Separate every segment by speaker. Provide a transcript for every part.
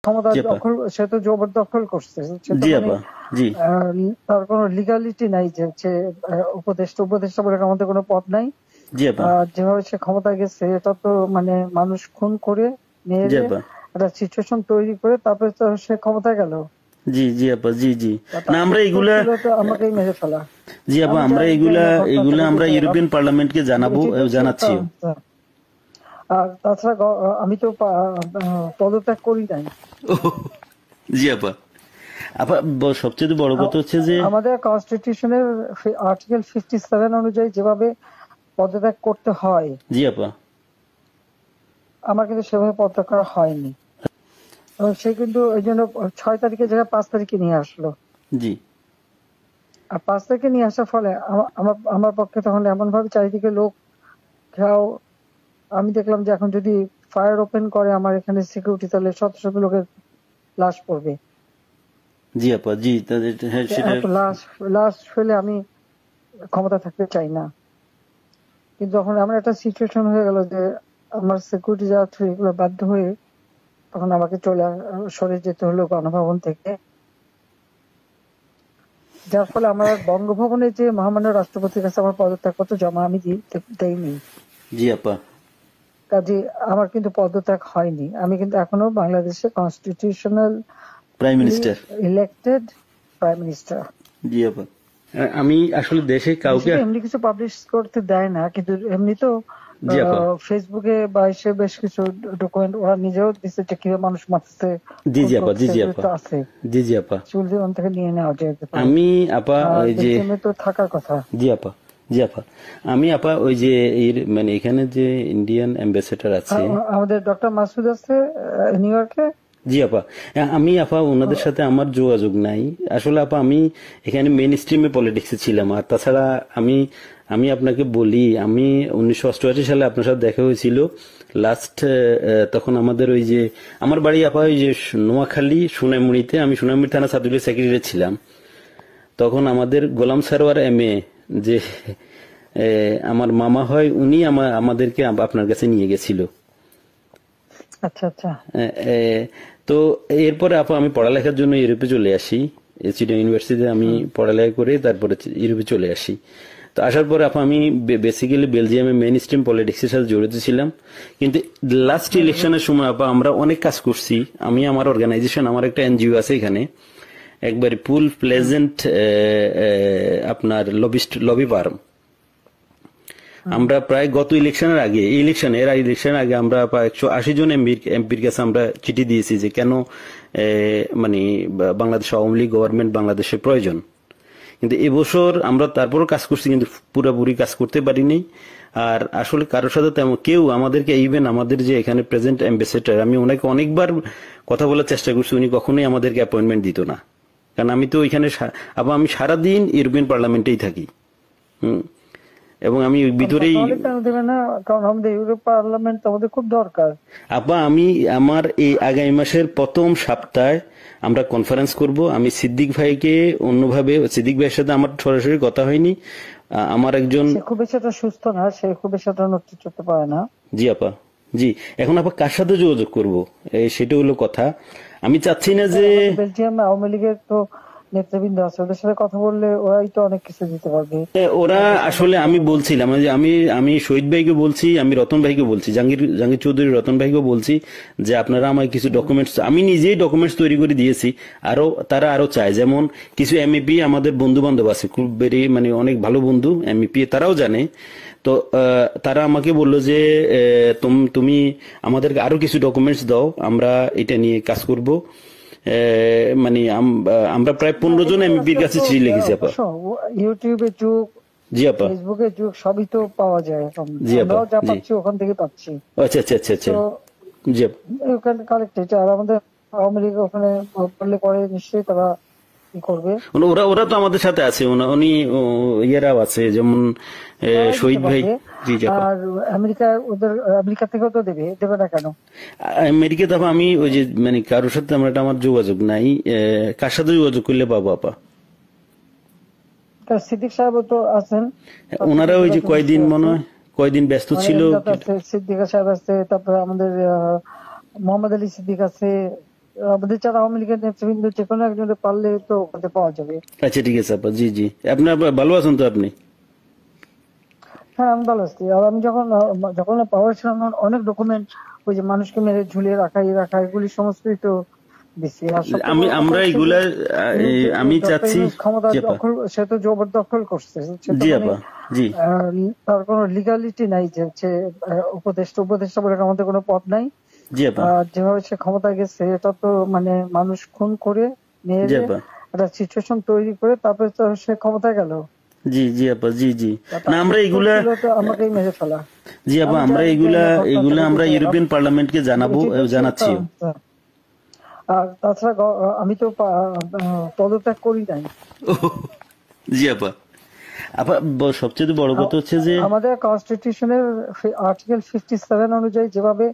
Speaker 1: ক্ষমতা
Speaker 2: জি আপা
Speaker 1: দখল, সে তো জবরদখল করছে, সে তো
Speaker 2: জি
Speaker 1: মানে
Speaker 2: আপা জি
Speaker 1: তার কোনো লিগালিটি নাই যে হচ্ছে উপদেষ্টা উপদেষ্টা বলে আমাদের কোনো পদ নাই।
Speaker 2: জি আপা
Speaker 1: যেভাবে সে ক্ষমতায় গেছে এটা তো মানে মানুষ খুন করে
Speaker 2: জি
Speaker 1: মেরে
Speaker 2: আপা
Speaker 1: একটা সিচুয়েশন তৈরি করে তারপরে তো সে ক্ষমতায় গেল।
Speaker 2: জি জি আপা জি জি না
Speaker 1: তার
Speaker 2: আমরা
Speaker 1: উত্তর
Speaker 2: এগুলা
Speaker 1: ছিল তো আমাকেই মেরে ফেলা।
Speaker 2: জি আপা
Speaker 1: আমি
Speaker 2: আমরা
Speaker 1: জানি
Speaker 2: এগুলা
Speaker 1: না ঘটনাটা
Speaker 2: এগুলা আমরা
Speaker 1: কিন্তু
Speaker 2: ইউরোপিয়ান পার্লামেন্টকে জানাবো
Speaker 1: এটি তো
Speaker 2: জানাচ্ছিও।
Speaker 1: আর তাছাড়া আমি তো পদত্যাগ করি নাই।
Speaker 2: জি আপা আপা সবচেয়ে বড় কথা হচ্ছে যে
Speaker 1: আমাদের কনস্টিটিউশনের আর্টিকেল 57 অনুযায়ী যেভাবে পদত্যাগ করতে হয়
Speaker 2: জি আপা
Speaker 1: আমার কিন্তু সেভাবে পদত্যাগ করা হয়নি, এবং সে কিন্তু ওই জন্য 6 তারিখের জায়গায় 5 তারিখে নিয়ে আসলো।
Speaker 2: জি
Speaker 1: আর 5 তারিখে নিয়ে আসার ফলে আমার আমার পক্ষে তখন এমন ভাবে চারিদিকে লোক ঘেরাও, আমি দেখলাম যে এখন যদি ফায়ার ওপেন করে আমার এখানে সিকিউরিটি, তাহলে শত শত লোকের লাশ পড়বে।
Speaker 2: জি আপা জি হ্যাঁ সেটা
Speaker 1: এত লাশ ফেলে আমি ক্ষমতা থাকতে চাই না। কিন্তু যখন এমন একটা সিচুয়েশন হয়ে গেল যে আমার সিকিউরিটি যাওয়া থ্রু এগুলো বাধ্য হয়ে তখন আমাকে সরে যেতে হলো গণভবন থেকে, যার ফলে আমার বঙ্গভবনে যে মহামান্য রাষ্ট্রপতির কাছে আমার পদত্যাগপত্র জমা আমি দেইনি।
Speaker 2: জি আপা
Speaker 1: কাজে আমার কিন্তু পদত্যাগ হয়নি, আমি কিন্তু এখনো বাংলাদেশের constitutional
Speaker 2: prime minister
Speaker 1: elected prime minister.
Speaker 2: জি আপা আমি আসলে দেশে কাউকে
Speaker 1: এমনি কিছু পাবলিশ করতে দেয় না, কিন্তু এমনি তো
Speaker 2: জি আপা
Speaker 1: ফেসবুকে বা এসে বেশ কিছু ডকুমেন্ট ওরা নিজেও দিচ্ছে যে কিভাবে মানুষ মারছে
Speaker 2: জি জি আপা জি জি আপা
Speaker 1: আছে,
Speaker 2: জি জি আপা
Speaker 1: চুল দিয়ে থেকে নিয়ে নেওয়া যেতে পারে।
Speaker 2: আমি আপা ওই যে
Speaker 1: তো থাকার কথা।
Speaker 2: জি আপা জি আপা আমি আপা ওই যে মানে এখানে যে ইন্ডিয়ান অ্যাম্বাসেডর আছে
Speaker 1: আমাদের ডক্টর মাসুদ আছে নিউ ইয়র্কে।
Speaker 2: জি আপা আমি আপা ওনাদের সাথে আমার যোগাযোগ নাই আসলে আপা আমি এখানে মেইন স্ট্রিমে পলিটিক্সে ছিলাম। আর তাছাড়া আমি আমি আপনাকে বলি আমি 1988 সালে আপনার সাথে দেখা হয়েছিল লাস্ট, তখন আমাদের ওই যে আমার বাড়ি আপা ওই যে নোয়াখালী সোনাইমুড়িতে, আমি সোনাইমুড়ি থানা ছাত্রলীগের সেক্রেটারি ছিলাম। তখন আমাদের গোলাম সারোয়ার এমএ যে আমার মামা হয় উনি আমাদেরকে আপনার কাছে নিয়ে গেছিল।
Speaker 1: আচ্ছা আচ্ছা।
Speaker 2: তো এরপরে আপা আমি পড়ালেখার জন্য ইউরোপে চলে আসি, চিটাগং ইউনিভার্সিটিতে আমি পড়ালেখা করে তারপরে ইউরোপে চলে আসি। তো আসার পরে আপা আমি বেসিক্যালি বেলজিয়ামে মেইন স্ট্রিম পলিটিক্সের সাথে জড়িত ছিলাম। কিন্তু লাস্ট ইলেকশনের সময় আপা আমরা অনেক কাজ করছি। আমি আমার অর্গানাইজেশন, আমার একটা এনজিও আছে এখানে, একবারে ফুল প্লেজেন্ট আপনার লবি ফার্ম। আমরা প্রায় গত ইলেকশনের আগে ইলেকশনের আগে আমরা প্রায় 180 জন এমপির কাছে আমরা চিঠি দিয়েছি যে কেন মানে বাংলাদেশ আওয়ামী লীগ গভর্নমেন্ট বাংলাদেশের প্রয়োজন। কিন্তু এবছর আমরা তারপরও কাজ করছি, কিন্তু পুরোপুরি কাজ করতে পারিনি। আর আসলে কারোর সাথে তেমন কেউ আমাদেরকে, ইভেন আমাদের যে এখানে প্রেজেন্ট অ্যাম্বাসেডর, আমি ওনাকে অনেকবার কথা বলার চেষ্টা করছি, উনি কখনোই আমাদেরকে অ্যাপয়েন্টমেন্ট দিত না। কারণ আমি তো ওইখানে আবার আমি সারাদিন ইউরোপিয়ান পার্লামেন্টেই থাকি। এবং আমি ভিতরেই,
Speaker 1: কারণ আমাদের ইউরোপ পার্লামেন্ট আমাদের খুব দরকার।
Speaker 2: আপা আমি আমার এই আগামী মাসের প্রথম সপ্তাহে আমরা কনফারেন্স করব। আমি সিদ্দিক ভাইকে অন্যভাবে, সিদ্দিক ভাইয়ের সাথে আমার সরাসরি কথা হয়নি, আমার একজন
Speaker 1: খুব বেশি একটা সুস্থ না, সে খুব বেশি একটা নড়তে চড়তে পারে না।
Speaker 2: জি আপা জি এখন আপা কার সাথে যোগাযোগ করবো সেটা হলো কথা। আমি চাচ্ছি না যে
Speaker 1: বেলজিয়াম আওয়ামী লীগের তো নেতৃবৃন্দ আছে, ওদের সাথে কথা বললে ওরাই তো অনেক কিছু দিতে পারবে।
Speaker 2: ওরা আসলে আমি বলছিলাম যে আমি শহীদ ভাইকে বলছি, আমি রতন ভাইকে বলছি, জাহাঙ্গীর চৌধুরী রতন ভাইকে বলছি যে আপনারা আমার কিছু ডকুমেন্টস, আমি নিজেই ডকুমেন্টস তৈরি করে দিয়েছি। তারা আরো চায়, যেমন কিছু এমইপি আমাদের বন্ধু বান্ধব আছে খুব মানে অনেক ভালো বন্ধু এমইপি, তারাও জানে। তো তারা আমাকে বললো যে তুমি আমাদেরকে আরো কিছু ডকুমেন্টস দাও, আমরা এটা নিয়ে কাজ করব। মানে আমরা প্রায় 15 জন এমপির কাছে চিঠি লিখেছি আপা।
Speaker 1: ইউটিউবে যুগ,
Speaker 2: জি আপা,
Speaker 1: ফেসবুকে যুগ, সবই তো পাওয়া যায় এখন।
Speaker 2: জি আপা,
Speaker 1: যা পাচ্ছি ওখান থেকে পাচ্ছি।
Speaker 2: আচ্ছা আচ্ছা আচ্ছা আচ্ছা, জি আপা,
Speaker 1: ওখানে কালেক্টেড। আর আমাদের আওয়ামী লীগ ওখানে বললে পরে নিশ্চয়ই তারা কি করবে।
Speaker 2: ওরা তো আমাদের সাথে আছে, উনি ইয়েরাও আছে, যেমন শহীদ ভাই। জি
Speaker 1: আর আমেরিকা থেকেও তো দেবে না কেন?
Speaker 2: আমেরিকা তো আমি ওই যে মানে কারোর সাথে আমার যোগাযোগ নাই, কার সাথে যোগাযোগ করলে পাবো আপা?
Speaker 1: সিদ্দিক সাহেব তো আছেন,
Speaker 2: ওনারা ওই যে কয়দিন ব্যস্ত ছিল।
Speaker 1: সিদ্দিক সাহেব আছে, তারপরে আমাদের মোহাম্মদ আলী সিদ্দিক আছে, আমাদের যারা আওয়ামী লীগের নেতৃবৃন্দ যে কোনো একজনের পারলে তো ওখানে পাওয়া যাবে।
Speaker 2: আচ্ছা ঠিক আছে আপা, জি জি। আপনার ভালো আছেন তো আপনি?
Speaker 1: হ্যাঁ আমি ভালো আছি। আর আমি যখন পাওয়ার ছিলাম তখন অনেক ডকুমেন্ট, ওই যে মানুষকে মেরে ঝুলিয়ে রাখা এগুলি সমস্তই তো দিচ্ছি। আর সবচেয়ে বড় কথা
Speaker 2: আমরা
Speaker 1: হচ্ছে যে
Speaker 2: এগুলা আমি
Speaker 1: ডক্টর
Speaker 2: চাচ্ছি।
Speaker 1: ইউনূস ক্ষমতা
Speaker 2: জি আপা।
Speaker 1: দখল, সে তো জবরদখল করছে। সে তো
Speaker 2: জি
Speaker 1: মানে
Speaker 2: আপা। জি
Speaker 1: তার কোনো লিগালিটি নাই যে হচ্ছে উপদেষ্টা বলে আমাদের কোনো পদ নাই।
Speaker 2: জি আপা।
Speaker 1: যেভাবে সে ক্ষমতায় গেছে এটা তো মানে মানুষ খুন করে
Speaker 2: জি
Speaker 1: মেরে
Speaker 2: আপা।
Speaker 1: একটা সিচুয়েশন তৈরি করে তারপরে তো সে ক্ষমতায় গেল।
Speaker 2: জি জি আপা। জি জি। না
Speaker 1: তার
Speaker 2: আমরা
Speaker 1: উত্তর
Speaker 2: এগুলা,
Speaker 1: ছিল তো আমাকেই মেরে ফেলা।
Speaker 2: জি আপা
Speaker 1: আমি
Speaker 2: আমরা
Speaker 1: জানি
Speaker 2: এগুলা
Speaker 1: না ঘটনাটা
Speaker 2: এগুলা আমরা
Speaker 1: ঘটেছে।
Speaker 2: ইউরোপিয়ান পার্লামেন্টকে জানাবো,
Speaker 1: এটি তো
Speaker 2: জানাচ্ছিও।
Speaker 1: আর তাছাড়া আমি তো পদত্যাগ করি নাই।
Speaker 2: জি আপা। আপা সবচেয়ে বড় কথা হচ্ছে যে
Speaker 1: আমাদের কনস্টিটিউশনের আর্টিকেল 57 অনুযায়ী যেভাবে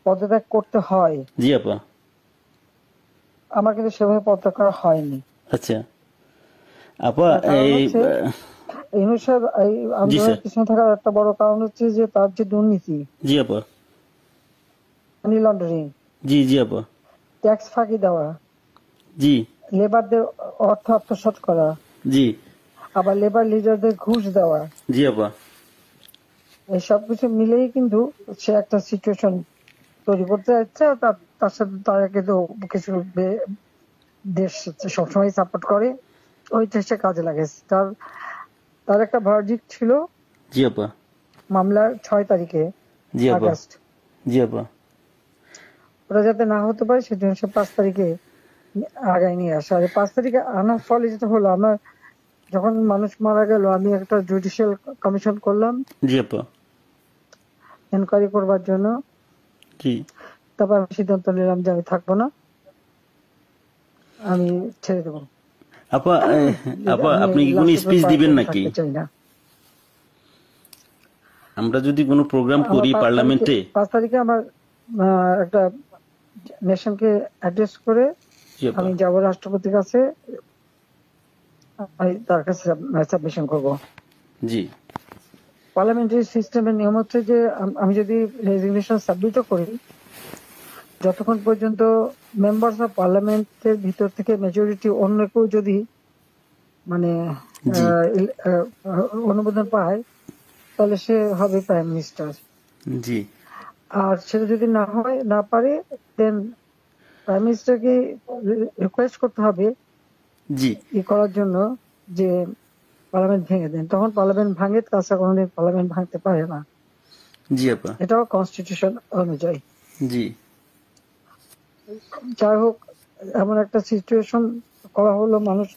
Speaker 1: পদত্যাগ করতে হয়
Speaker 2: জি আপা।
Speaker 1: আমার কিন্তু সেভাবে পদত্যাগ করা হয়নি।
Speaker 2: আচ্ছা আপা
Speaker 1: তার কারণ
Speaker 2: এই
Speaker 1: হচ্ছে ইউনূস সাহেব এই
Speaker 2: জি
Speaker 1: আন্দোলনের
Speaker 2: স্যার।
Speaker 1: পিছনে থাকার একটা বড় কারণ হচ্ছে যে তার যে দুর্নীতি,
Speaker 2: জি আপা।
Speaker 1: মানি লন্ডারিং,
Speaker 2: জি জি আপা।
Speaker 1: ট্যাক্স ফাঁকি দেওয়া,
Speaker 2: জি
Speaker 1: লেবারদের অর্থ আত্মসাৎ করা,
Speaker 2: জি
Speaker 1: আবার লেবার লিডারদের ঘুষ দেওয়া,
Speaker 2: জি আপা।
Speaker 1: এই সবকিছু মিলেই কিন্তু সে একটা সিচুয়েশন তৈরি করতে যাচ্ছে। আর তার সাথে তারা কিন্তু কিছু দেশ সবসময় সাপোর্ট করে, ওই চেষ্টা কাজে লাগেছে। তার একটা ভার্ডিক্ট ছিল
Speaker 2: জি আপা।
Speaker 1: মামলার 6 তারিখে
Speaker 2: জি আপা।
Speaker 1: আগস্ট,
Speaker 2: জি আপা।
Speaker 1: ওটা যাতে না হতে পারে সেজন্য সে 5 তারিখে আগায় নিয়ে আসে। আর 5 তারিখে আনার ফলে যেটা হলো, আমার যখন মানুষ মারা গেল আমি একটা জুডিশিয়াল কমিশন করলাম
Speaker 2: জি আপা।
Speaker 1: এনকোয়ারি করবার জন্য।
Speaker 2: জি
Speaker 1: তারপর আমি সিদ্ধান্ত নিলাম যে আমি থাকবো না, আমি ছেড়ে দেবো।
Speaker 2: আপা আপা
Speaker 1: আমি
Speaker 2: আপনি কি কোনো
Speaker 1: লাস্ট
Speaker 2: স্পিচ দিবেন
Speaker 1: পর্যন্ত
Speaker 2: নাকি?
Speaker 1: থাকতে চাই না।
Speaker 2: আমরা যদি কোনো প্রোগ্রাম
Speaker 1: আমার
Speaker 2: করি
Speaker 1: 5 তারিখে
Speaker 2: পার্লামেন্টে।
Speaker 1: 5 তারিখে আমার একটা নেশনকে অ্যাড্রেস করে
Speaker 2: জি আপা।
Speaker 1: আমি যাব রাষ্ট্রপতির কাছে, আমি তার কাছে সাবমিশন করব।
Speaker 2: জি
Speaker 1: পার্লামেন্টারি সিস্টেমের নিয়ম হচ্ছে যে আমি যদি রেজিগনেশন সাবমিটও করি, যতক্ষণ পর্যন্ত মেম্বার্স অফ পার্লামেন্টের ভিতর থেকে মেজরিটি অন্য কেউ যদি মানে
Speaker 2: জি
Speaker 1: অনুমোদন পায় তাহলে সে হবে প্রাইম মিনিস্টার।
Speaker 2: জি
Speaker 1: আর সেটা যদি না পারে দেন প্রাইম মিনিস্টারকে রিকোয়েস্ট করতে হবে
Speaker 2: জি
Speaker 1: করার জন্য যে পার্লামেন্ট ভেঙে দেন। তখন পার্লামেন্ট ভাঙে, তাছাড়া কোনোদিন পার্লামেন্ট ভাঙতে পারে না।
Speaker 2: জি আপা।
Speaker 1: এটাও কনস্টিটিউশন অনুযায়ী।
Speaker 2: জি
Speaker 1: যাই হোক, এমন একটা সিচুয়েশন করা হলো, মানুষ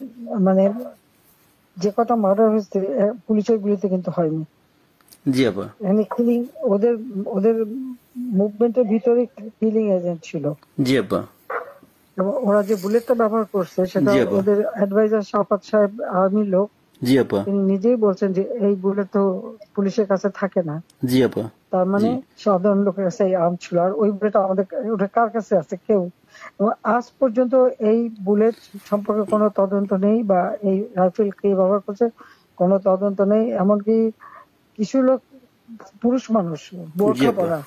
Speaker 1: মানে যে কটা মার্ডার হয়েছে পুলিশের গুলিতে কিন্তু হয়নি।
Speaker 2: জি আপা।
Speaker 1: এখানে কিলিং ওদের ওদের মুভমেন্টের ভিতরে কিলিং এজেন্ট ছিল।
Speaker 2: জি আপা।
Speaker 1: এবং ওরা যে বুলেটটা ব্যবহার করছে সেটা
Speaker 2: জি আপা।
Speaker 1: ওদের অ্যাডভাইজার শাফাত সাহেব আর্মির লোক,
Speaker 2: জি আপা।
Speaker 1: তিনি নিজেই বলছেন যে এই বুলেট তো পুলিশের কাছে থাকে না।
Speaker 2: জি আপা।
Speaker 1: তার মানে
Speaker 2: জি
Speaker 1: সাধারণ লোকের কাছে এই আর্ম ছিল। আর ওই বুলেট আমাদের ওটা কার কাছে আছে? কেউ। এবং আজ পর্যন্ত এই বুলেট সম্পর্কে কোনো তদন্ত নেই, বা এই রাইফেল কে ব্যবহার করছে কোনো তদন্ত নেই। এমনকি কিছু লোক, পুরুষ মানুষ
Speaker 2: জি
Speaker 1: বোরখা
Speaker 2: আপা।
Speaker 1: পরা,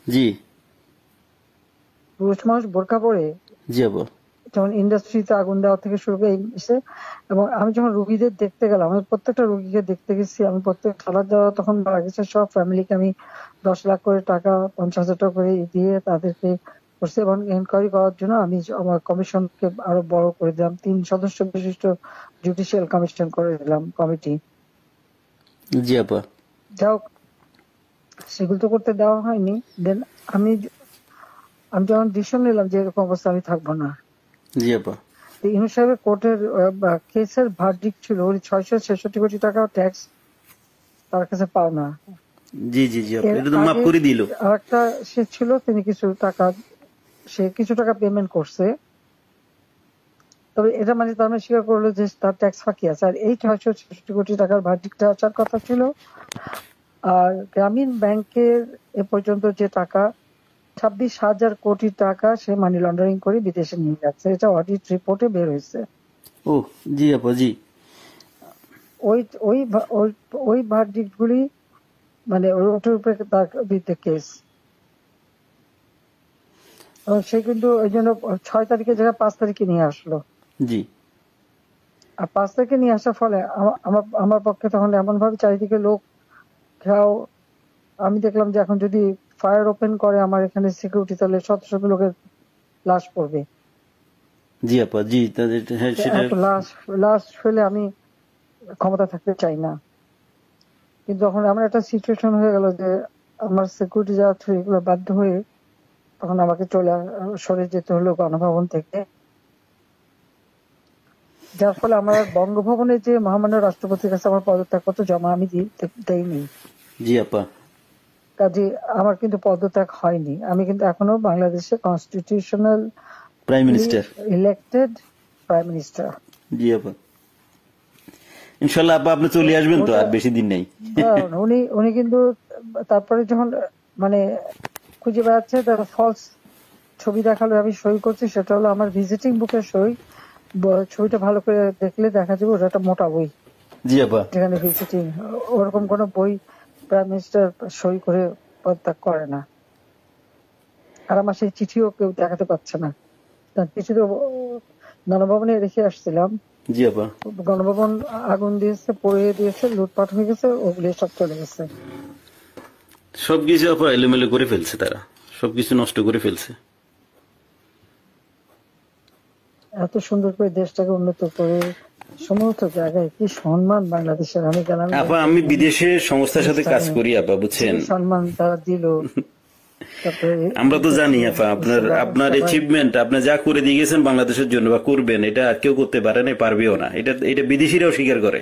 Speaker 2: জি
Speaker 1: পুরুষ মানুষ বোরখা পরে
Speaker 2: জি আপা।
Speaker 1: যেমন ইন্ডাস্ট্রিতে আগুন দেওয়া থেকে শুরু করে এসে, এবং আমি যখন রুগীদের দেখতে গেলাম, আমি প্রত্যেকটা রুগীকে দেখতে গেছি, আমি প্রত্যেক খাবার দেওয়া তখন মারা গেছে সব ফ্যামিলিকে আমি 10 লাখ করে টাকা, 50,000 টাকা করে দিয়ে তাদেরকে করছি। এবং এনকোয়ারি করার জন্য আমি আমার কমিশনকে আরো বড় করে দিলাম, 3 সদস্য বিশিষ্ট জুডিশিয়াল কমিশন করে দিলাম কমিটি।
Speaker 2: জি আপা।
Speaker 1: যাও, সেগুলো তো করতে দেওয়া হয়নি। দেন আমি আমি যখন ডিসিশন নিলাম যে এরকম অবস্থা আমি থাকবো না,
Speaker 2: জি আপা।
Speaker 1: ইউনূস সাহেবের কোর্টের কেসের ভার্ডিক্ট ছিল ওই 666 কোটি টাকা ট্যাক্স তার কাছে পাওনা।
Speaker 2: জি জি জি আপা,
Speaker 1: এর
Speaker 2: এটা তো মাফ
Speaker 1: আগে
Speaker 2: করে দিল।
Speaker 1: আরেকটা সে ছিল, তিনি কিছু টাকা পেমেন্ট করছে, তবে এটা মানে তার মানে স্বীকার করলো যে তার ট্যাক্স ফাঁকি আছে। আর এই 666 কোটি টাকার ভার্ডিক্টটা আসার কথা ছিল। আর গ্রামীণ ব্যাংকের এ পর্যন্ত যে টাকা 26,000 কোটি টাকা সে মানি লন্ডারিং করে বিদেশে নিয়ে যাচ্ছে, এটা অডিট রিপোর্টে বের হয়েছে।
Speaker 2: ও জি আপা। জি
Speaker 1: ওই ওই ওই ওই ভার্ডিক্ট গুলি মানে ওটার উপরে তার বিরুদ্ধে কেস। এবং সে কিন্তু ওই জন্য 6 তারিখের জায়গায় 5 তারিখে নিয়ে আসলো।
Speaker 2: জি
Speaker 1: আর 5 তারিখে নিয়ে আসার ফলে আমার আমার পক্ষে তখন এমন ভাবে চারিদিকে লোক ঘেরাও। আমি দেখলাম যে এখন যদি ফায়ার ওপেন করে আমার এখানে সিকিউরিটি, তাহলে শত শত লোকের লাশ পড়বে।
Speaker 2: জি আপা, জি হ্যাঁ সেটা।
Speaker 1: এত লাশ লাশ ফেলে আমি ক্ষমতা থাকতে চাই না। কিন্তু যখন এমন একটা সিচুয়েশন হয়ে গেল যে আমার সিকিউরিটি যাওয়া থ্রু এগুলো বাধ্য হয়ে তখন আমাকে সরে যেতে হলো গণভবন থেকে। যার ফলে আমার বঙ্গভবনে যে মহামান্য রাষ্ট্রপতির কাছে আমার পদত্যাগপত্র জমা আমি দেইনি।
Speaker 2: জি আপা,
Speaker 1: কাজে আমার কিন্তু পদত্যাগ হয়নি। আমি কিন্তু এখনো বাংলাদেশের constitutional
Speaker 2: prime minister,
Speaker 1: elected prime minister.
Speaker 2: জি আপা। ইনশাল্লাহ আপা আপনি চলে আসবেন তো, আর বেশি দিন নেই।
Speaker 1: উনি কিন্তু তারপরে যখন মানে খুঁজে বেড়াচ্ছে, তার ফলস ছবি দেখালো, আমি সই করছি, সেটা হলো আমার ভিজিটিং বুকের সই। ছবিটা ভালো করে দেখলে দেখা যাবে ওটা একটা মোটা বই।
Speaker 2: জি আপা,
Speaker 1: যেখানে ভিজিটিং, ওরকম কোন বই প্রাইম মিনিস্টার সই করে পদত্যাগ করে না। আর আমার সেই চিঠিও কেউ দেখাতে পারছে না। তার চিঠি তো গণভবনে রেখে আসছিলাম।
Speaker 2: জি আপা,
Speaker 1: গণভবন আগুন দিয়েছে, পড়িয়ে দিয়েছে, লুটপাট হয়ে গেছে, ওগুলি সব চলে গেছে।
Speaker 2: সবকিছু আপা এলোমেলো করে ফেলছে, তারা সবকিছু নষ্ট করে ফেলছে।
Speaker 1: এত সুন্দর করে দেশটাকে উন্নত করে সমস্ত জায়গায় কি সম্মান বাংলাদেশের। আমি গেলাম
Speaker 2: আপা, আমি বিদেশের সংস্থার সাথে কাজ করি আপা, বুঝছেন।
Speaker 1: সম্মান তারা দিল।
Speaker 2: আমরা তো জানি আপা আপনার অ্যাচিভমেন্ট, আপনি যা করে দিয়ে গেছেন বাংলাদেশের জন্য বা করবেন, এটা আর কেউ করতে পারে না, পারবেও না। এটা বিদেশিরাও স্বীকার করে।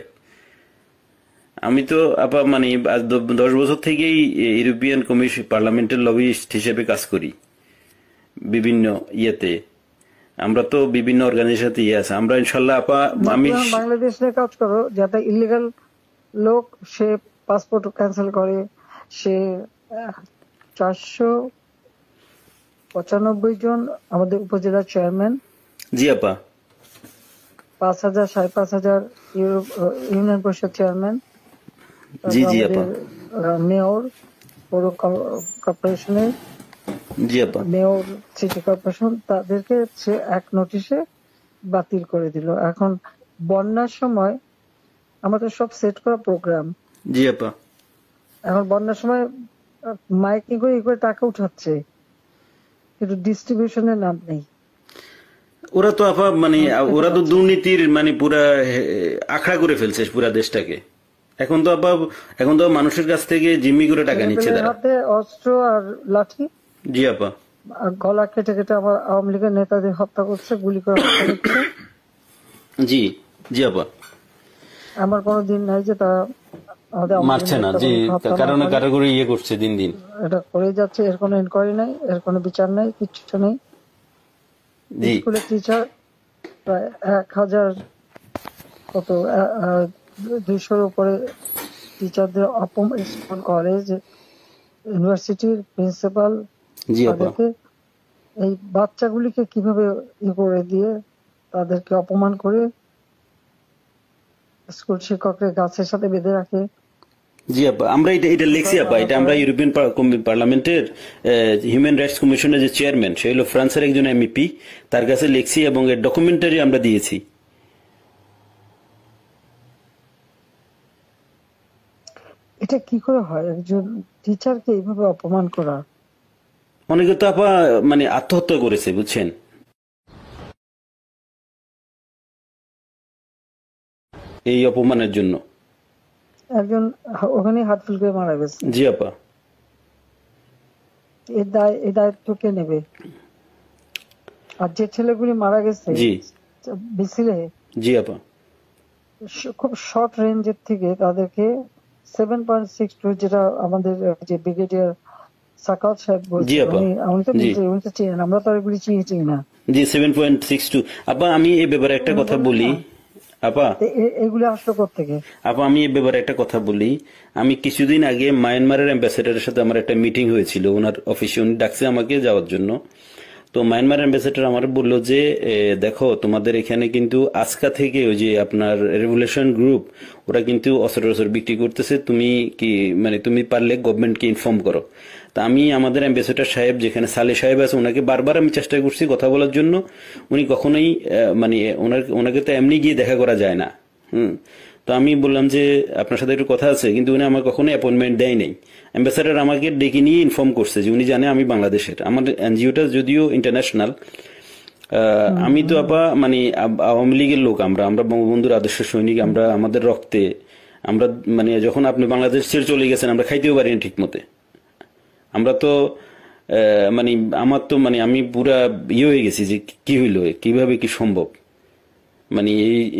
Speaker 2: আমি তো আপা মানে 10 বছর থেকেই ইউরোপিয়ান কমিশন পার্লামেন্টের লবিস্ট হিসেবে কাজ করি বিভিন্ন ইয়েতে। আমরা তো বিভিন্ন অর্গানাইজেশন ইয়ে আছে। আমরা ইনশাল্লাহ আপা, আমি
Speaker 1: বাংলাদেশ নিয়ে কাজ করো, যাতে ইলিগাল লোক সে পাসপোর্ট ক্যান্সেল করে, সে 495 জন আমাদের উপজেলার চেয়ারম্যান,
Speaker 2: জি আপা,
Speaker 1: 5,000 5,500 ইউনিয়ন পরিষদ চেয়ারম্যান,
Speaker 2: জি জি আপা,
Speaker 1: মেয়র পৌর কর্পোরেশনের,
Speaker 2: জি আপা,
Speaker 1: মেয়র সিটি কর্পোরেশন, তাদেরকে সে এক নোটিশে বাতিল করে দিল। এখন বন্যার সময় আমাদের সব সেট করা প্রোগ্রাম,
Speaker 2: জি আপা,
Speaker 1: এখন বন্যার সময় মাইকিং করে টাকা উঠাচ্ছে, কিন্তু ডিস্ট্রিবিউশনের নাম নেই।
Speaker 2: ওরা তো আপা মানে ওরা তো দুর্নীতির মানে পুরা আখড়া করে ফেলছে পুরা দেশটাকে। এখন তো মানুষের কাছ থেকে জিম্মি করে টাকা নিচ্ছে তারা।
Speaker 1: হাতে অস্ত্র আর লাঠি,
Speaker 2: জি আপা,
Speaker 1: গলা কেটে কেটে আমার আওয়ামী লীগের নেতাদের হত্যা করছে, গুলি করে হত্যা করছে।
Speaker 2: জি জি আপা,
Speaker 1: আমার কোনো দিন নাই যে তারা আমাদের
Speaker 2: মারছে না, জি কারণে কারিগরি ইয়ে করছে দিন দিন,
Speaker 1: এটা করে যাচ্ছে। এর কোনো ইনকোয়ারি নাই, এর কোনো বিচার নাই, কিচ্ছু নেই। স্কুলের টিচার প্রায় 1,000 কত 200-র উপরে টিচারদের অপমান, স্কুল কলেজ ইউনিভার্সিটির প্রিন্সিপাল তাদেরকে, এই বাচ্চাগুলিকে কিভাবে করে দিয়ে তাদেরকে অপমান করে স্কুল শিক্ষকরা গাছের সাথে বেঁধে রাখে।
Speaker 2: জি আপা, আমরা এটা লিখছি আপা। এটা আমরা ইউরোপিয়ান পার্লামেন্টের হিউম্যান রাইটস কমিশনের যে চেয়ারম্যান, সে হলো ফ্রান্সের একজন এমপি, তার কাছে লিখছি এবং এর ডকুমেন্টারি আমরা দিয়েছি।
Speaker 1: এটা কি করে হয় একজন টিচারকে এইভাবে অপমান করা?
Speaker 2: অনেকে তো আপা মানে আত্মহত্যা করেছে, বুঝছেন, এই অপমানের জন্য।
Speaker 1: একজন ওখানে হাত ফেল করে মারা গেছে।
Speaker 2: জি আপা,
Speaker 1: এই দায়িত্ব কে নেবে? আর যে ছেলেগুলি মারা গেছে
Speaker 2: জি
Speaker 1: মিছিলে,
Speaker 2: জি আপা,
Speaker 1: খুব শর্ট রেঞ্জের থেকে তাদেরকে 7.62, যেটা আমাদের যে ব্রিগেডিয়ার সাকাত সাহেব বলছে, উনি তো চিনেন, আমরা তো এগুলি চিনি না।
Speaker 2: জি 7.62। আপা আমি এই ব্যাপারে একটা কথা বলি আপা,
Speaker 1: এগুলো আসলো কোত্থেকে?
Speaker 2: আপা আমি এই ব্যাপারে একটা কথা বলি। আমি কিছুদিন আগে মায়ানমারের অ্যাম্বাসেডারের সাথে আমার একটা মিটিং হয়েছিল ওনার অফিসে, উনি ডাকছে আমাকে যাওয়ার জন্য। তো মায়ানমার অ্যাম্বাসেডর আমার বললো যে দেখো তোমাদের এখানে কিন্তু আজকা থেকে ওই যে আপনার রেভলিউশন গ্রুপ ওরা কিন্তু অস্ত্র বিক্রি করতেছে, তুমি কি মানে তুমি পারলে গভর্নমেন্টকে ইনফর্ম করো। তা আমি আমাদের অ্যাম্বাসেডর সাহেব যেখানে সালে সাহেব আছে ওনাকে বারবার আমি চেষ্টা করছি কথা বলার জন্য, উনি কখনোই মানে ওনাকে তো এমনি গিয়ে দেখা করা যায় না। তো আমি বললাম যে আপনার সাথে একটু কথা আছে, কিন্তু উনি আমার কখনো অ্যাপয়েন্টমেন্ট দেয় নাই। অ্যাম্বাসেডর আমাকে ডেকে নিয়ে ইনফর্ম করছে যে উনি জানে আমি বাংলাদেশের, আমার এনজিওটা যদিও ইন্টারন্যাশনাল। আমি তো আপা মানে আওয়ামী লীগের লোক, আমরা আমরা বঙ্গবন্ধুর আদর্শ সৈনিক, আমরা আমাদের রক্তে আমরা মানে যখন আপনি বাংলাদেশ ছেড়ে চলে গেছেন আমরা খাইতেও পারিনি ঠিক মতে। আমরা তো মানে আমার তো মানে আমি পুরা ইয়ে হয়ে গেছি যে কি হইলো, কিভাবে কি সম্ভব, মানে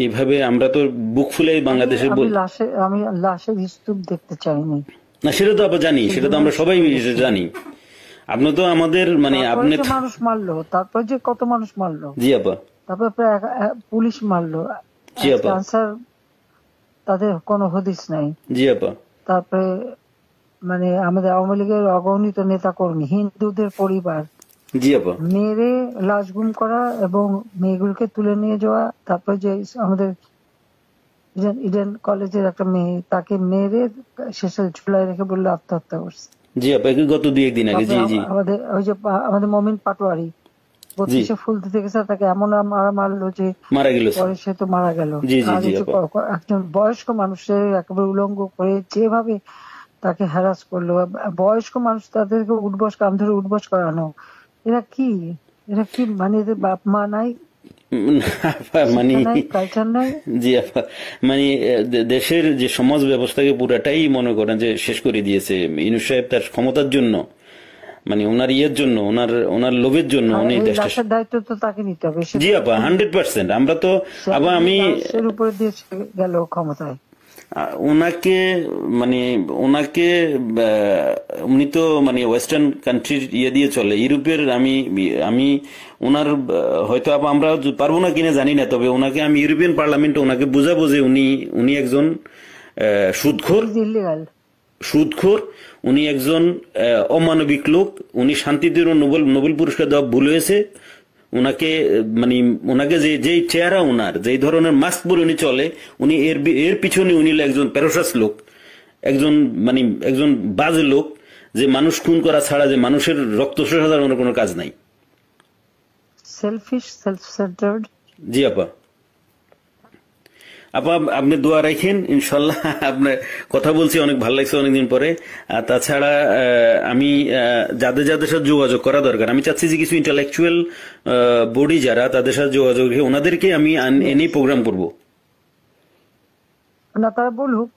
Speaker 2: এইভাবে আমরা তো বুক ফুলে বাংলাদেশের
Speaker 1: আমি লাশের স্তূপ দেখতে চাইনি।
Speaker 2: না সেটা তো আমরা জানি, সেটা তো আমরা সবাই জানি। আপনি তো আমাদের মানে আপনি
Speaker 1: মানুষ মারলো, তারপর যে কত মানুষ মারলো।
Speaker 2: জি আপা।
Speaker 1: তারপর পুলিশ মারলো।
Speaker 2: জি আপা।
Speaker 1: আনসার তাদের কোনো হদিস নাই।
Speaker 2: জি আপা।
Speaker 1: তারপরে মানে আমাদের আওয়ামী লীগের অগণিত নেতা কর্মী, হিন্দুদের পরিবার
Speaker 2: জি আপা
Speaker 1: মেরে লাশ গুম করা এবং মেয়েগুলোকে তুলে নিয়ে যাওয়া। তারপর যে আমাদের ইডেন কলেজের একটা মেয়ে, তাকে মেরে শেষে ঝুলায় রেখে বললো আত্মহত্যা করছে।
Speaker 2: জি আপা গত 2-1 দিন আগে। জি জি।
Speaker 1: আমাদের ওই যে আমাদের মমিন পাটোয়ারি 32-এ ফুল দিতে গেছে, তাকে এমন মারলো যে
Speaker 2: মারা গেল,
Speaker 1: পরে সে তো মারা গেল। একজন বয়স্ক মানুষের একেবারে উলঙ্গ করে যেভাবে তাকে হ্যারাস করলো, বয়স্ক মানুষ তাদেরকে উঠবস কাম ধরে উঠবস করানো, এরা কি মানে এদের বাপ মা নাই,
Speaker 2: মানে
Speaker 1: কালচার নাই।
Speaker 2: জি আপা মানে দেশের যে সমাজ ব্যবস্থাকে পুরাটাই মনে করেন যে শেষ করে দিয়েছে ইউনূস সাহেব তার ক্ষমতার জন্য, মানে ওনার ইয়ের জন্য, ওনার লোভের জন্য উনি দেশটার
Speaker 1: দায়িত্ব তো তাকে নিতে হবে।
Speaker 2: জি আপা 100%। আমরা তো আবার আমি
Speaker 1: এর উপরে দিয়ে গেল ক্ষমতায়
Speaker 2: ওনাকে মানে ওনাকে উনি তো মানে ওয়েস্টার্ন কান্ট্রির ইয়ে দিয়ে চলে, ইউরোপের। আমি ওনার হয়তো আমরা পারবো না কিনা জানি না, তবে ওনাকে আমি ইউরোপিয়ান পার্লামেন্টে ওনাকে বুঝাবো যে উনি একজন সুদখোর, উনি একজন অমানবিক লোক, উনি শান্তিতে নোবেল পুরস্কার দেওয়া ভুল হয়েছে। ওনাকে মানে ওনাকে যে চেহারা, ওনার যে ধরনের মাস্ক পরে উনি চলে, উনি এর পিছনে উনি একজন প্যারোসাস লোক, একজন বাজে লোক, যে মানুষ খুন করা ছাড়া, যে মানুষের রক্ত শোষা ছাড়া ওনার কোনো কাজ নাই।
Speaker 1: Shellfish, self centred.
Speaker 2: জি আপা। আপা আপনি দোয়া রাখেন, ইনশাল্লাহ। আপনার কথা বলছি অনেক ভালো লাগছে অনেকদিন পরে। আর তাছাড়া আমি যাদের সাথে যোগাযোগ করা দরকার, আমি চাচ্ছি যে কিছু ইন্টালেকচুয়াল বডি যারা, তাদের সাথে যোগাযোগ রেখে ওনাদেরকে আমি এনে প্রোগ্রাম করব।
Speaker 1: না তারা বলুক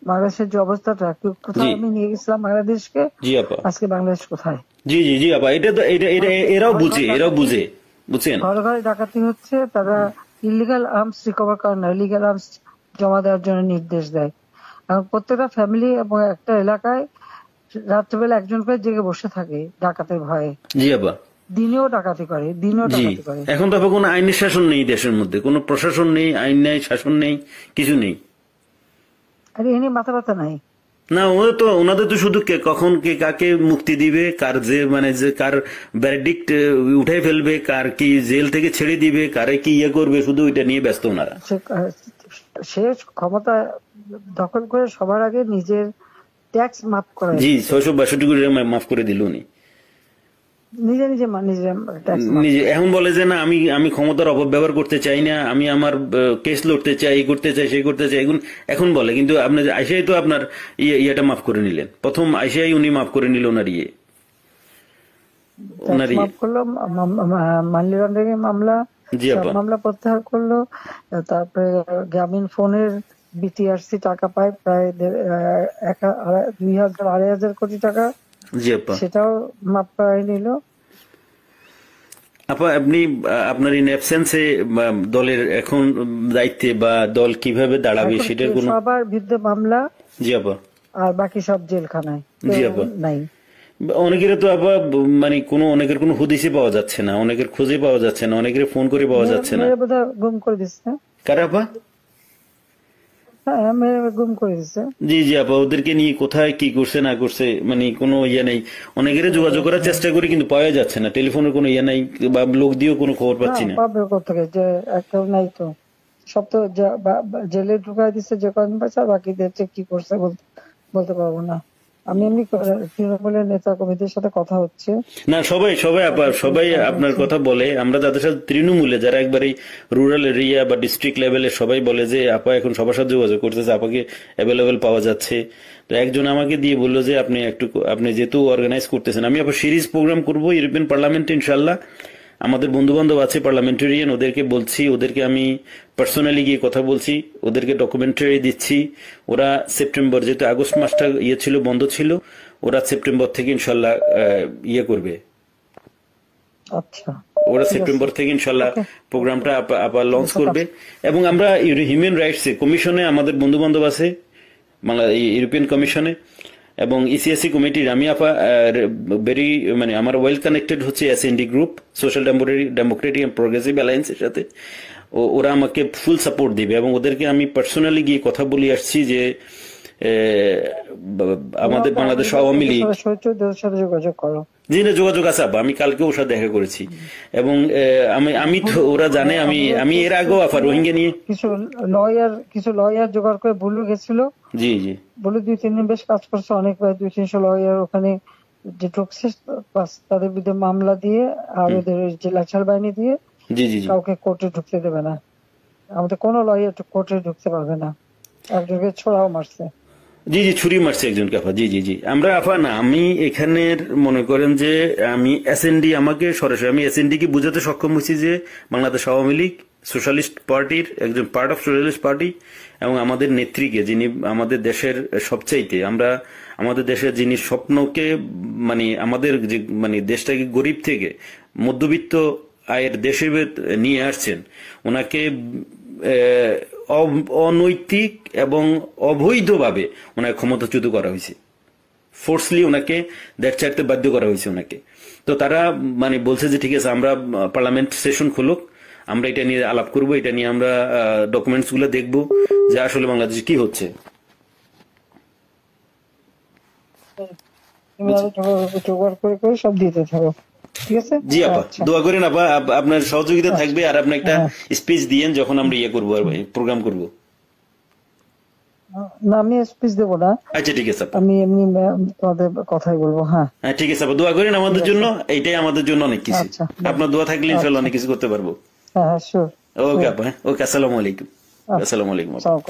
Speaker 1: বাংলাদেশের যে অবস্থাটা, কোথায় আমি নিয়ে গেছিলাম বাংলাদেশকে,
Speaker 2: জি আপা,
Speaker 1: আজকে বাংলাদেশ কোথায়।
Speaker 2: জি জি জি আপা, এটা এরাও বুঝে বুঝছেন।
Speaker 1: ঘরে ঘরে ডাকাতি হচ্ছে, তারা ইলিগাল আর্মস রিকভার করে না, ইলিগাল আর্মস জমা দেওয়ার জন্য নির্দেশ দেয়। এখন প্রত্যেকটা ফ্যামিলি এবং একটা এলাকায় রাত্রেবেলা একজন করে জেগে বসে থাকে ডাকাতের ভয়ে।
Speaker 2: জি আপা।
Speaker 1: দিনেও ডাকাতি করে।
Speaker 2: এখন তো কোনো আইনের শাসন নেই দেশের মধ্যে, কোনো প্রশাসন নেই, আইন নেই, শাসন নেই, কিছু নেই।
Speaker 1: আরে এনে মাথা ব্যথা নাই
Speaker 2: না, ওনাদের তো শুধু কখন কে কাকে মুক্তি দিবে, কার যে কার ভ্যারডিক্ট উঠাই ফেলবে, কার কি জেল থেকে ছেড়ে দিবে, কারে কি ইয়ে করবে, শুধু ওইটা নিয়ে ব্যস্ত ওনারা।
Speaker 1: সে ক্ষমতা দখল করে সবার আগে নিজের ট্যাক্স মাফ করে।
Speaker 2: জি 662 কোটি মাফ করে দিল উনি
Speaker 1: নিজে
Speaker 2: এখন বলে যে না, আমি ক্ষমতার অপব্যবহার করতে চাই না, আমি আমার কেস লড়তে চাই, করতে চাই, সেই করতে চাই, এখন বলে। কিন্তু আপনি আইসিআই তো আপনার ইয়েটা মাফ করে নিলেন, প্রথম আইসিআই উনি মাফ করে নিল ওনার
Speaker 1: মাফ করলো, মানি লন্ডারিং মামলা, মামলা প্রত্যাহার করলো। তারপরে গ্রামীণ ফোনের বিটিআরসি টাকা পায় প্রায় 2,000-2,500 কোটি টাকা, সেটাও মাপ করাই নিল।
Speaker 2: আপা আপনি আপনার ইন অ্যাবসেন্সে দলের এখন দায়িত্বে বা দল কিভাবে দাঁড়াবে সেটার কোনো
Speaker 1: সবার বিরুদ্ধে মামলা।
Speaker 2: জি আপা।
Speaker 1: আর বাকি সব জেলখানায়।
Speaker 2: জি আপা।
Speaker 1: নাই
Speaker 2: অনেকের তো আপা মানে অনেকের কোনো হদিসে পাওয়া যাচ্ছে না, অনেকের খুঁজে পাওয়া যাচ্ছে না, অনেকের ফোন করে পাওয়া যাচ্ছে না।
Speaker 1: গুম করে দিচ্ছে।
Speaker 2: কারা আপা?
Speaker 1: হ্যাঁ মেরে গুম করে দিছে।
Speaker 2: জি জি আপা, ওদেরকে নিয়ে কোথায় কি করছে না করছে মানে কোনো ইয়ে নেই। অনেকের যোগাযোগ করার চেষ্টা করি কিন্তু পাওয়া যাচ্ছে না, টেলিফোনের কোনো ইয়ে নাই বা লোক দিয়েও কোনো খবর
Speaker 1: না
Speaker 2: পাচ্ছি না।
Speaker 1: পাবে কোথেকে, যে একটা নাই তো, সব তো জেলে ঢুকাই দিচ্ছে যে কদিন পাইছে, আর বাকিদের যে কি করছে বলতে পারবো না। আমি এমনি তৃণমূলের নেতা কর্মীদের সাথে কথা হচ্ছে।
Speaker 2: না সবাই সবাই আপা সবাই আপনার কথা বলে, আমরা যাদের সাথে তৃণমূলে যারা একবারে রুরাল এরিয়া বা ডিস্ট্রিক্ট লেভেলে সবাই বলে যে আপা এখন সবার সাথে যোগাযোগ করতেছে, আপাকে অ্যাভেলেবেল পাওয়া যাচ্ছে। তো একজন আমাকে দিয়ে বললো যে আপনি যেহেতু অর্গানাইজ করতেছেন, আমি আবার সিরিজ প্রোগ্রাম করবো ইউরোপিয়ান পার্লামেন্টে ইনশাল্লাহ। আমাদের বন্ধু বান্ধব আছে পার্লামেন্টারিয়ান, ওদেরকে বলছি, ওদেরকে আমি পার্সোনালি গিয়ে কথা বলছি, ওদেরকে ডকুমেন্টারি দিচ্ছি। ওরা সেপ্টেম্বর, যেহেতু আগস্ট মাসটা ইয়ে ছিল, বন্ধ ছিল, ওরা সেপ্টেম্বর থেকে ইনশাল্লাহ ইয়ে করবে।
Speaker 1: আচ্ছা
Speaker 2: ওরা
Speaker 1: ঠিক আছে,
Speaker 2: সেপ্টেম্বর থেকে ইনশাল্লাহ
Speaker 1: ওকে
Speaker 2: প্রোগ্রামটা আবার লঞ্চ করবে। এবং আমরা হিউম্যান রাইটস কমিশনে আমাদের বন্ধু বান্ধব আছে, বাংলা ইউরোপিয়ান কমিশনে এবং ইসিএসসি কমিটির আমি আপা ভেরি মানে আমার ওয়েল কানেক্টেড হচ্ছে SND group, social democratic and progressive অ্যালায়েন্সের সাথে। ওরা আমাকে ফুল সাপোর্ট দিবে এবং ওদেরকে আমি পার্সোনালি গিয়ে কথা বলে আসছি যে আমাদের বাংলাদেশ আওয়ামী লীগ।
Speaker 1: সাথে যোগাযোগ করো।
Speaker 2: জি না, যোগাযোগ আছে আপা, আমি কালকে ওর সাথে দেখা করেছি এবং আমি তো ওরা জানে আমি এর আগেও আপা রোহিঙ্গা নিয়ে
Speaker 1: কিছু লয়ার জোগাড় করে বুলু গেছিল।
Speaker 2: জি জি
Speaker 1: বুলু 2-3 দিন বেশ কাজ করছে, অনেক প্রায় 200-300 লয়ার ওখানে যে ঢুকছে, তাদের বিরুদ্ধে মামলা দিয়ে আর ওদের যে লাচার বাহিনী দিয়ে
Speaker 2: জি জি জি
Speaker 1: কাউকে কোর্টে ঢুকতে দেবে না। আমাদের কোনো লয়ার কোর্টে ঢুকতে পারবে না, একজনকে ছোড়াও মারছে।
Speaker 2: জি জি ছুরি মারছে একজনকে আপা। জি জি জি আমরা আপা না, আমি এখানের মনে করেন যে আমি এসএনডি, আমাকে সরাসরি আমি এসএনডি কে বুঝাতে সক্ষম হয়েছি যে বাংলাদেশ আওয়ামী লীগ সোশ্যালিস্ট পার্টির একজন পার্ট অফ সোশ্যালিস্ট পার্টি এবং আমাদের নেত্রীকে, যিনি আমাদের দেশের সবচাইতে আমাদের দেশের যিনি স্বপ্নকে মানে আমাদের যে মানে দেশটাকে গরিব থেকে মধ্যবিত্ত আয়ের দেশে নিয়ে আসছেন, ওনাকে অনৈতিক এবং অবৈধভাবে ওনাকে ক্ষমতাচ্যুত করা হয়েছে, ফোর্সলি ওনাকে দেশ ছাড়তে বাধ্য করা হয়েছে ওনাকে। তো তারা মানে বলছে যে ঠিক আছে আমরা পার্লামেন্ট সেশন খুলুক, আমরা এটা নিয়ে আলাপ করব, এটা নিয়ে আমরা ডকুমেন্টস গুলো দেখবো যে আসলে বাংলাদেশে কি হচ্ছে।
Speaker 1: তুমি আরো জোগাড় করে সব দিতে থাকো, ঠিক আছে?
Speaker 2: জি আপা,
Speaker 1: আচ্ছা
Speaker 2: দোয়া করেন আপা, আপনার সহযোগিতা থাকবে আর আপনি একটা
Speaker 1: হ্যাঁ
Speaker 2: স্পিচ দিয়েন যখন আমরা ইয়ে করবো আর প্রোগ্রাম করবো।
Speaker 1: না, আমি স্পিচ দেবো না,
Speaker 2: আচ্ছা ঠিক আছে আপা,
Speaker 1: আমি এমনি তোমাদের কথাই বলবো। হ্যাঁ
Speaker 2: হ্যাঁ ঠিক আছে আপা, দোয়া করেন আমাদের
Speaker 1: ঠিক
Speaker 2: জন্য,
Speaker 1: আছে,
Speaker 2: এইটাই আমাদের জন্য অনেক কিছু।
Speaker 1: আচ্ছা
Speaker 2: আপনার দোয়া থাকলে ইনশাল্লাহ
Speaker 1: আচ্ছা
Speaker 2: অনেক কিছু করতে পারবো।
Speaker 1: হ্যাঁ হ্যাঁ শিওর
Speaker 2: ওকে
Speaker 1: শিওর।
Speaker 2: আপা, ওকে, আসসালামু আলাইকুম।
Speaker 1: আচ্ছা
Speaker 2: আসসালামু আলাইকুম আপা।
Speaker 1: সালাম।